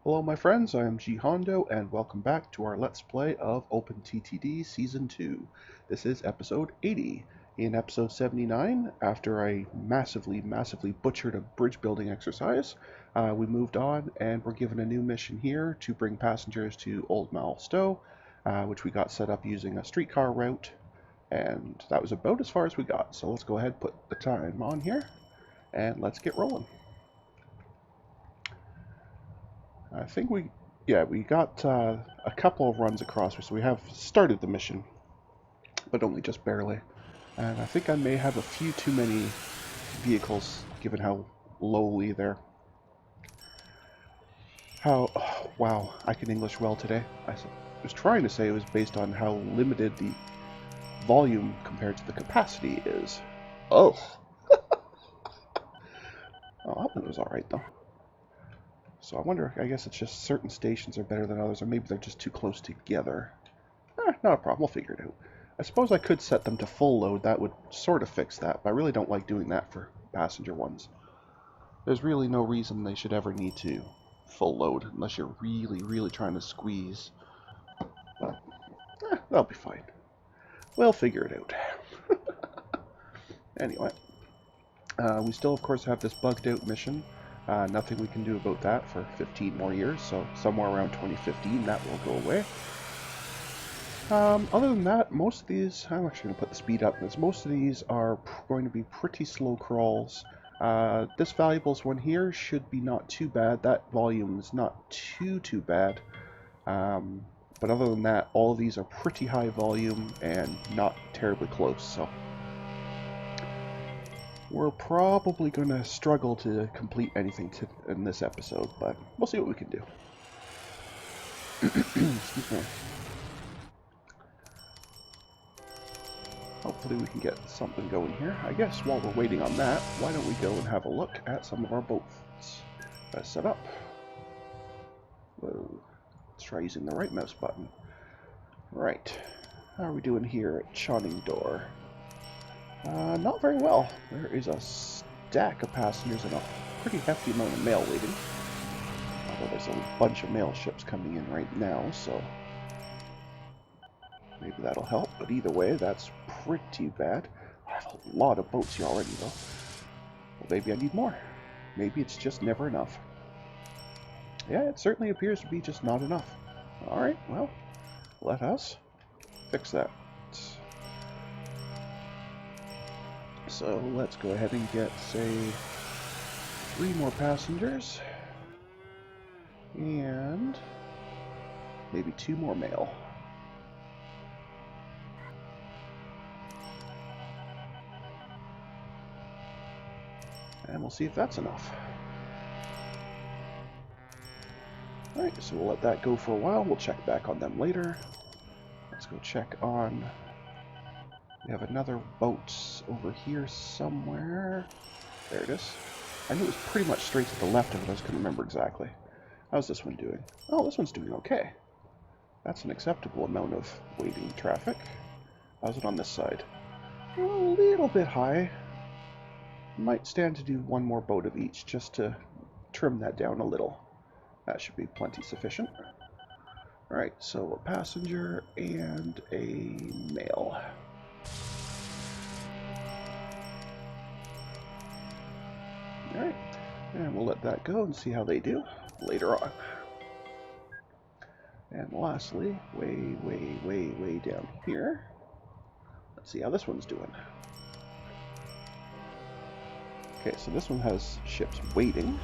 Hello my friends, I am G Hondo and welcome back to our Let's Play of OpenTTD Season 2. This is episode 80. In episode 79, after I massively butchered a bridge building exercise, we moved on and we're given a new mission here to bring passengers to Old Mile Stowe, which we got set up using a streetcar route, and that was about as far as we got. So let's go ahead and put the time on here and let's get rolling. I think we got a couple of runs across, so we have started the mission, but only just barely. And I think I may have a few too many vehicles, given how lowly they're. Oh, wow, I can English well today. I was trying to say it was based on how limited the volume compared to the capacity is. Oh. Oh, that one was alright though. So I wonder, I guess it's just certain stations are better than others, or maybe they're just too close together. Not a problem, we'll figure it out. I suppose I could set them to full load, that would sort of fix that, but I really don't like doing that for passenger ones. There's really no reason they should ever need to full load, unless you're really trying to squeeze. But, that'll be fine. We'll figure it out. Anyway, we still of course have this bugged out mission. Nothing we can do about that for 15 more years, so somewhere around 2015 that will go away. Other than that, most of these, I'm actually going to put the speed up, because most of these are going to be pretty slow crawls. This valuables one here should be not too bad. That volume is not too bad. But other than that, all of these are pretty high volume and not terribly close, so we're probably going to struggle to complete anything in this episode, but we'll see what we can do. Excuse me. Hopefully we can get something going here. I guess while we're waiting on that, why don't we go and have a look at some of our boats. Let's set up. Whoa. Let's try using the right mouse button. Right. How are we doing here at Chawning Door? Not very well. There is a stack of passengers and a pretty hefty amount of mail waiting. Although there's a bunch of mail ships coming in right now, so maybe that'll help. But either way, that's pretty bad. I have a lot of boats here already, though. Well, maybe I need more. Maybe it's just never enough. Yeah, it certainly appears to be just not enough. Alright, well, let us fix that. So let's go ahead and get, say, 3 more passengers, and maybe 2 more mail. And we'll see if that's enough. Alright, so we'll let that go for a while. We'll check back on them later. Let's go check on... We have another boat over here somewhere. There it is. I knew it was pretty much straight to the left of it. I just couldn't remember exactly. How's this one doing? Oh, this one's doing okay. That's an acceptable amount of waiting traffic. How's it on this side? A little bit high. Might stand to do 1 more boat of each, just to trim that down a little. That should be plenty sufficient. Alright, so a passenger and a mail. Alright, and we'll let that go and see how they do later on. And lastly, way down here, let's see how this one's doing. Okay, so this one has ships waiting,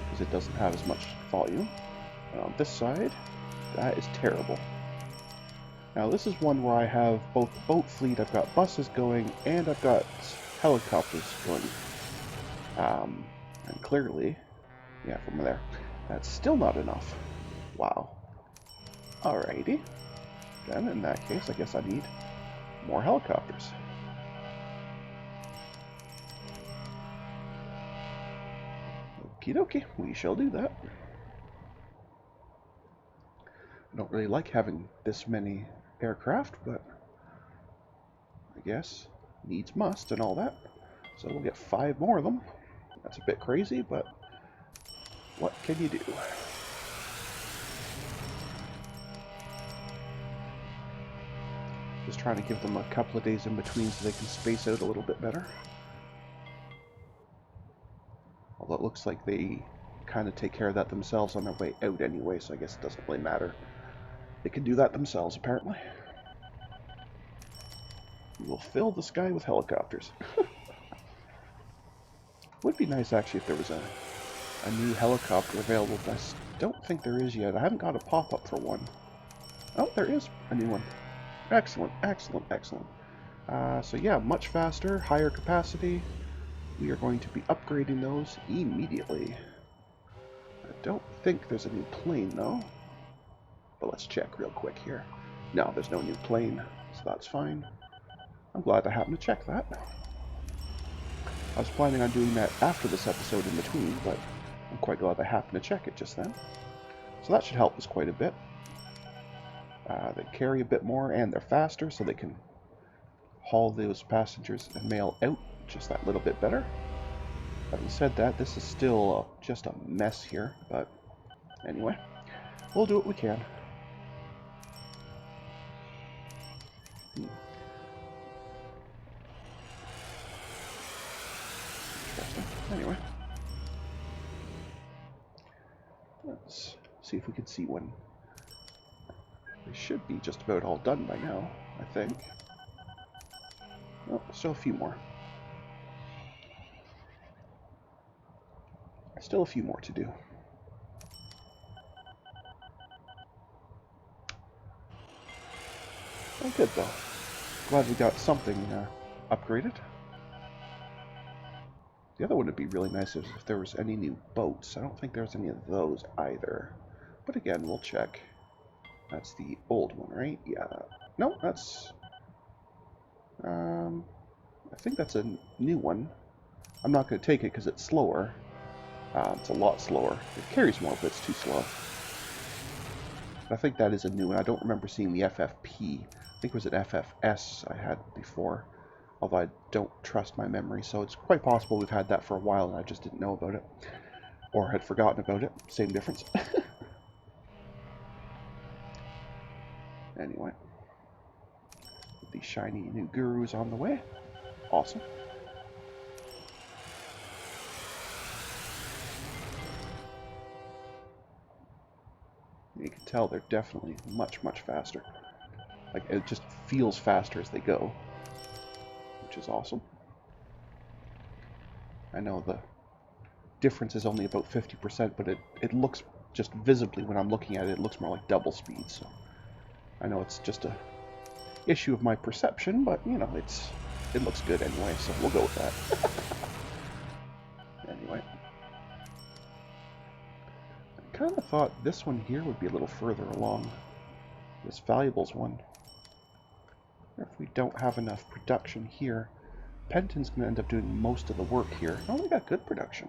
because it doesn't have as much volume. And on this side, that is terrible. Now this is one where I have both the boat fleet, I've got buses going, and I've got helicopters going. And clearly, yeah, from there, that's still not enough. Wow. Alrighty. Then, in that case, I guess I need more helicopters. Okie dokie, we shall do that. I don't really like having this many aircraft, but I guess needs must and all that. So we'll get 5 more of them. That's a bit crazy, but what can you do? Just trying to give them a couple of days in between so they can space out a little bit better. Although it looks like they kind of take care of that themselves on their way out anyway, so I guess it doesn't really matter. They can do that themselves, apparently. We will fill the sky with helicopters. Would be nice, actually, if there was a new helicopter available, but I don't think there is yet. I haven't got a pop-up for one. Oh, there is a new one. Excellent, excellent, excellent. So yeah, much faster, higher capacity. We are going to be upgrading those immediately. I don't think there's a new plane, though. But let's check real quick here. No, there's no new plane, so that's fine. I'm glad I happened to check that. I was planning on doing that after this episode in between, but I'm quite glad I happened to check it just then. So that should help us quite a bit. They carry a bit more and they're faster, so they can haul those passengers and mail out just that little bit better. Having said that, this is still just a mess here, but anyway, we'll do what we can. Interesting. Anyway, let's see if we can see one. They should be just about all done by now, I think. Oh, still a few more. Still a few more to do. Oh, good though. Glad we got something upgraded. The other one would be really nice if there was any new boats. I don't think there's any of those either. But again, we'll check. That's the old one, right? Yeah. No, that's... I think that's a new one. I'm not going to take it because it's slower. It's a lot slower. It carries more, but it's too slow. I think that is a new one. I don't remember seeing the FFP. I think it was an FFS I had before. Although I don't trust my memory, so it's quite possible we've had that for a while and I just didn't know about it. Or had forgotten about it. Same difference. Anyway. The shiny new gurus on the way. Awesome. You can tell they're definitely much, much faster. Like, it just feels faster as they go. Which is awesome. I know the difference is only about 50%, but it looks just visibly, when I'm looking at it, it looks more like double speed, so... I know it's just a issue of my perception, but, you know, it looks good anyway, so we'll go with that. Anyway. I kind of thought this one here would be a little further along. This valuables one. If we don't have enough production here, Penton's going to end up doing most of the work here. Oh, we got good production.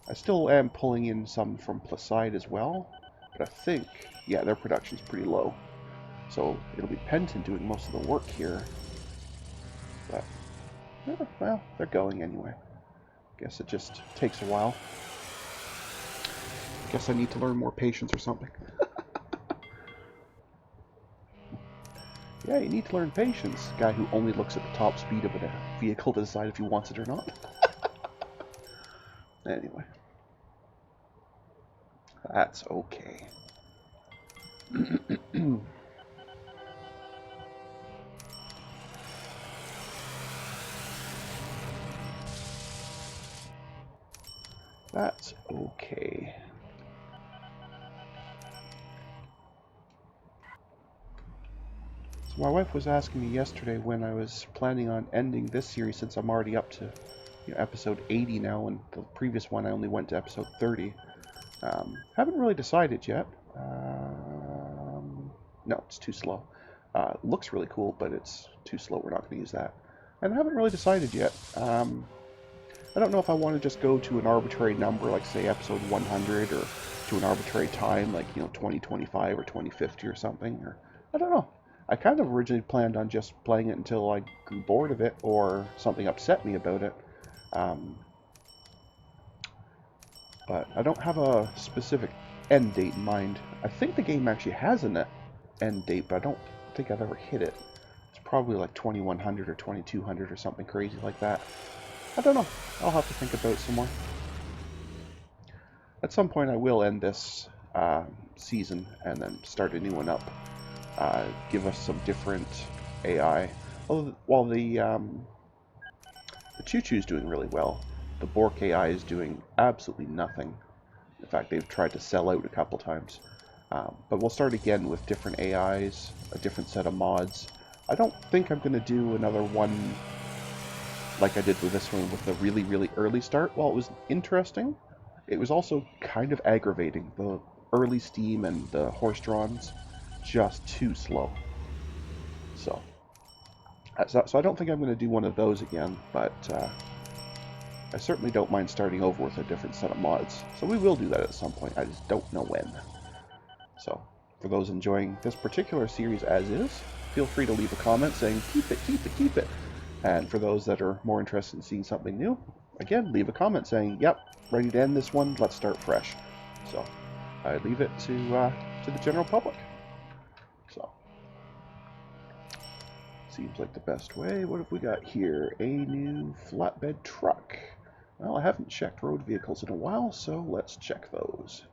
I still am pulling in some from Placide as well, but I think, yeah, their production's pretty low. So it'll be Penton doing most of the work here. But, yeah, well, they're going anyway. Guess it just takes a while. Guess I need to learn more patience or something. Yeah, you need to learn patience. Guy who only looks at the top speed of a vehicle to decide if he wants it or not. Anyway. That's okay. That's okay. So my wife was asking me yesterday when I was planning on ending this series, since I'm already up to episode 80 now, and the previous one I only went to episode 30. Haven't really decided yet. No, it's too slow. Looks really cool, but it's too slow. We're not going to use that. And I haven't really decided yet. I don't know if I want to just go to an arbitrary number, like say episode 100, or to an arbitrary time, like 2025 or 2050 or something. Or I don't know. I kind of originally planned on just playing it until I grew bored of it, or something upset me about it. But I don't have a specific end date in mind. I think the game actually has an end date, but I don't think I've ever hit it. It's probably like 2100 or 2200 or something crazy like that. I don't know. I'll have to think about some more. At some point I will end this season and then start a new one up. Give us some different AI. While the Choo-Choo's doing really well, the Bork AI is doing absolutely nothing. In fact, they've tried to sell out a couple times. But we'll start again with different AIs, a different set of mods. I don't think I'm going to do another one like I did with this one with a really, really early start. While it was interesting, it was also kind of aggravating. The early steam and the horse-drawns, just too slow. So I don't think I'm going to do one of those again, but I certainly don't mind starting over with a different set of mods. So we will do that at some point. I just don't know when. So for those enjoying this particular series as is, feel free to leave a comment saying, keep it, keep it, keep it. And for those that are more interested in seeing something new, again, leave a comment saying, yep, ready to end this one, let's start fresh. So I leave it to the general public. So seems like the best way. What have we got here? A new flatbed truck. Well, I haven't checked road vehicles in a while, so let's check those.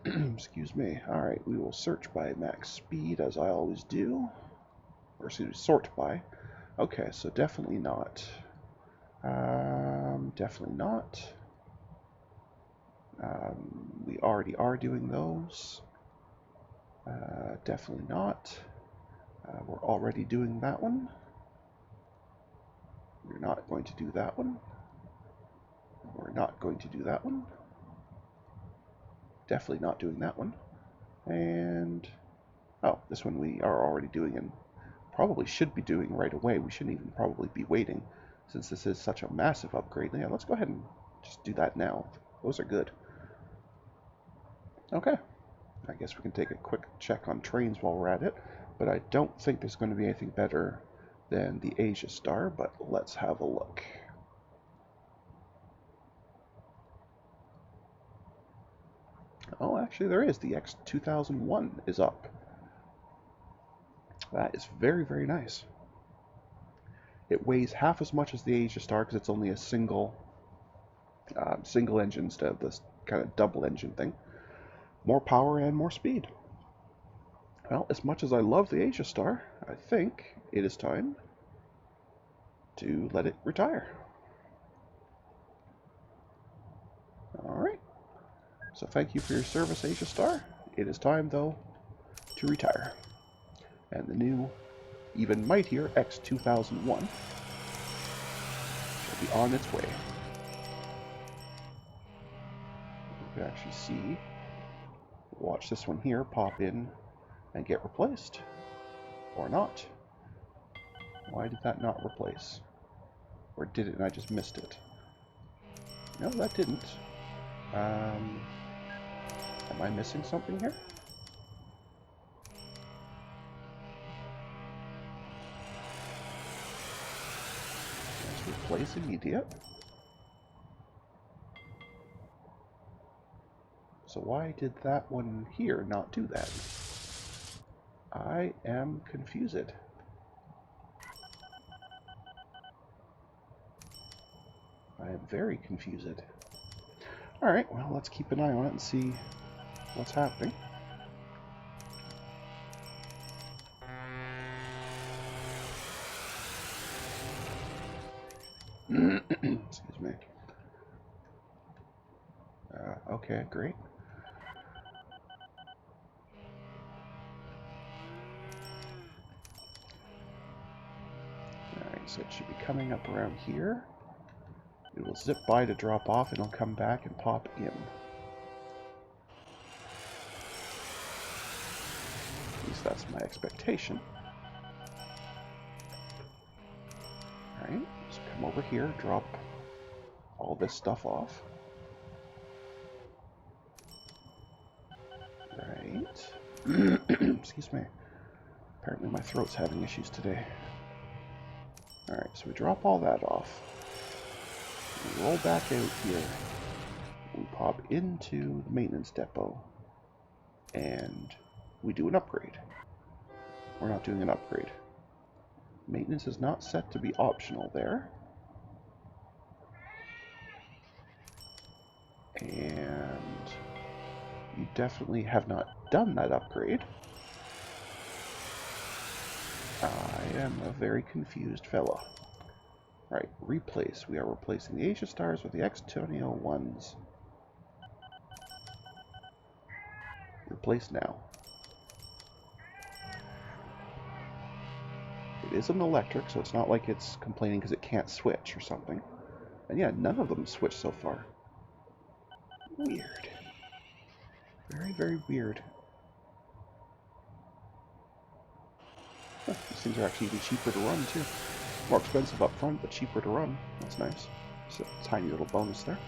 Excuse me. Alright, we will search by max speed, as I always do. Or excuse me, sort by. Okay, so definitely not. Definitely not. We already are doing those. Definitely not. We're already doing that one. We're not going to do that one. We're not going to do that one. Definitely not doing that one. And, oh, this one we are already doing and probably should be doing right away. We shouldn't even probably be waiting since this is such a massive upgrade. Yeah, let's go ahead and just do that now. Those are good. Okay. I guess we can take a quick check on trains while we're at it, but I don't think there's going to be anything better than the AsiaStar, but let's have a look. Oh, actually there is. The X2001 is up. That is very, very nice. It weighs half as much as the AsiaStar because it's only a single engine instead of this kind of double engine thing. More power and more speed. Well, as much as I love the AsiaStar, I think it is time to let it retire. Alright. So thank you for your service, AsiaStar. It is time, though, to retire. And the new, even mightier X2001 shall be on its way. You can actually see, watch this one here pop in and get replaced. Or not. Why did that not replace? Or did it and I just missed it? No, that didn't. Am I missing something here? Let's replace immediate. So why did that one here not do that? I am confused. I am very confused. Alright, well, let's keep an eye on it and see what's happening. Excuse me. Okay, great. Alright, so it should be coming up around here. It will zip by to drop off and it'll come back and pop in. At least that's my expectation. Alright, so come over here, drop all this stuff off. Right. Excuse me. Apparently my throat's having issues today. Alright, so we drop all that off. We roll back out here. We pop into the maintenance depot. And we do an upgrade. we're not doing an upgrade. Maintenance is not set to be optional there. And you definitely have not done that upgrade. I am a very confused fellow. Right, replace. We are replacing the AsiaStars with the X-2001s. Replace now. It is an electric, so it's not like it's complaining because it can't switch or something. And yeah, none of them switched so far. Weird. Very, very weird. Huh, these things are actually even cheaper to run, too. More expensive up front, but cheaper to run. That's nice. Just a tiny little bonus there.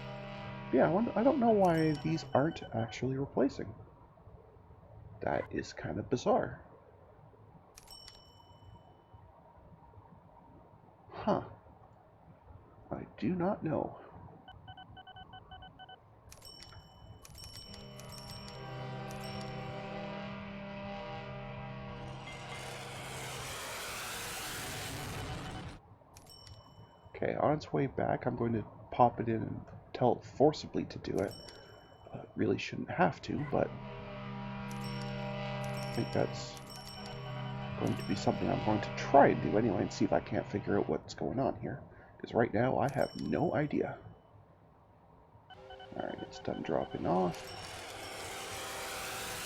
But yeah, I don't know why these aren't actually replacing. That is kind of bizarre. Huh. I do not know. Okay, on its way back, I'm going to pop it in and tell it forcibly to do it. Really shouldn't have to, but I think that's going to be something I'm going to try and do anyway and see if I can't figure out what's going on here. Because right now, I have no idea. Alright, it's done dropping off.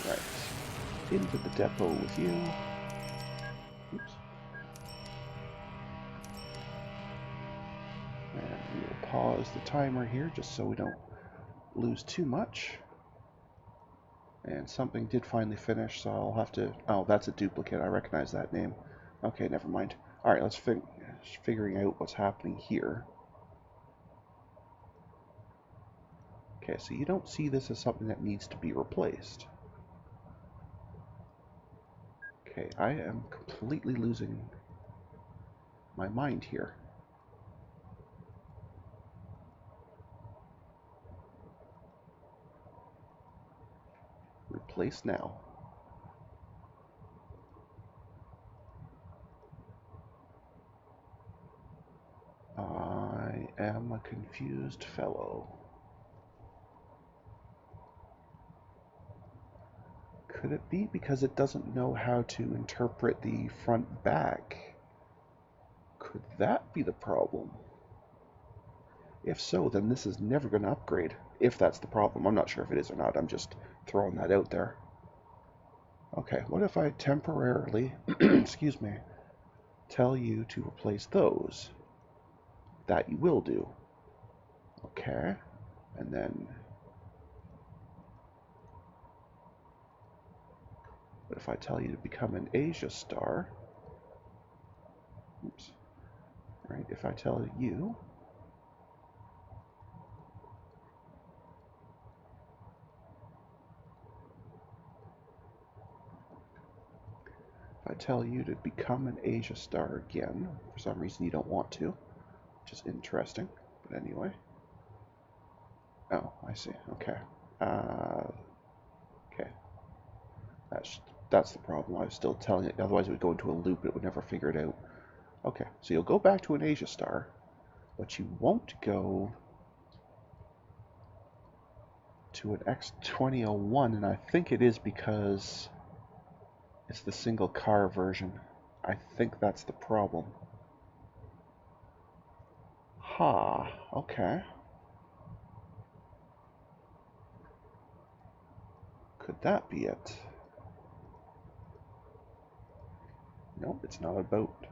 Right, into the depot with you. Oops. And we will pause the timer here just so we don't lose too much. And something did finally finish, so I'll have to... Oh, that's a duplicate. I recognize that name. Okay, never mind. Alright, let's figuring out what's happening here. Okay, so you don't see this as something that needs to be replaced. Okay, I am completely losing my mind here. Replace now. I am a confused fellow. Could it be because it doesn't know how to interpret the front back? Could that be the problem? If so, then this is never going to upgrade. If that's the problem. I'm not sure if it is or not. I'm just throwing that out there. Okay, what if I temporarily, excuse me, tell you to replace those? That you will do. Okay, and then... But if I tell you to become an AsiaStar... Oops. Right, if I tell you... If I tell you to become an AsiaStar again, for some reason you don't want to, which is interesting, but anyway. Oh, I see, okay. Okay. That's the problem. I was still telling it, otherwise it would go into a loop, it would never figure it out. Okay, so you'll go back to an AsiaStar, but you won't go to an X-2001, and I think it is because it's the single car version. I think that's the problem. Ha, okay. Could that be it? Nope, it's not about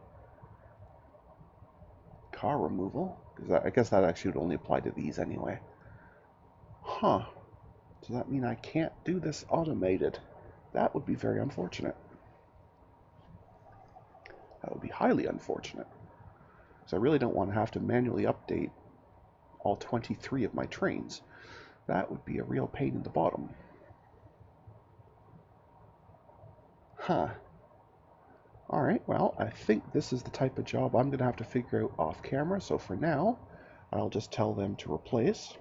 car removal. Because I guess that actually would only apply to these anyway. Huh. Does that mean I can't do this automated? That would be very unfortunate. That would be highly unfortunate. Because I really don't want to have to manually update all 23 of my trains. That would be a real pain in the bottom. Huh. Alright, well, I think this is the type of job I'm going to have to figure out off camera, so for now, I'll just tell them to replace,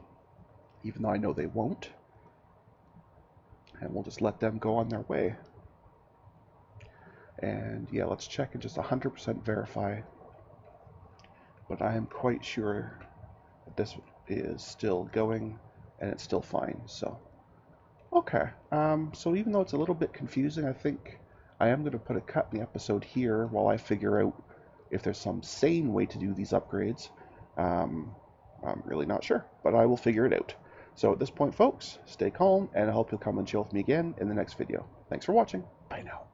even though I know they won't. And we'll just let them go on their way. And yeah, let's check and just 100% verify. But I am quite sure that this is still going and it's still fine. So, okay. So even though it's a little bit confusing, I think I am going to put a cut in the episode here while I figure out if there's some sane way to do these upgrades. I'm really not sure, but I will figure it out. So at this point, folks, stay calm, and I hope you'll come and chill with me again in the next video. Thanks for watching. Bye now.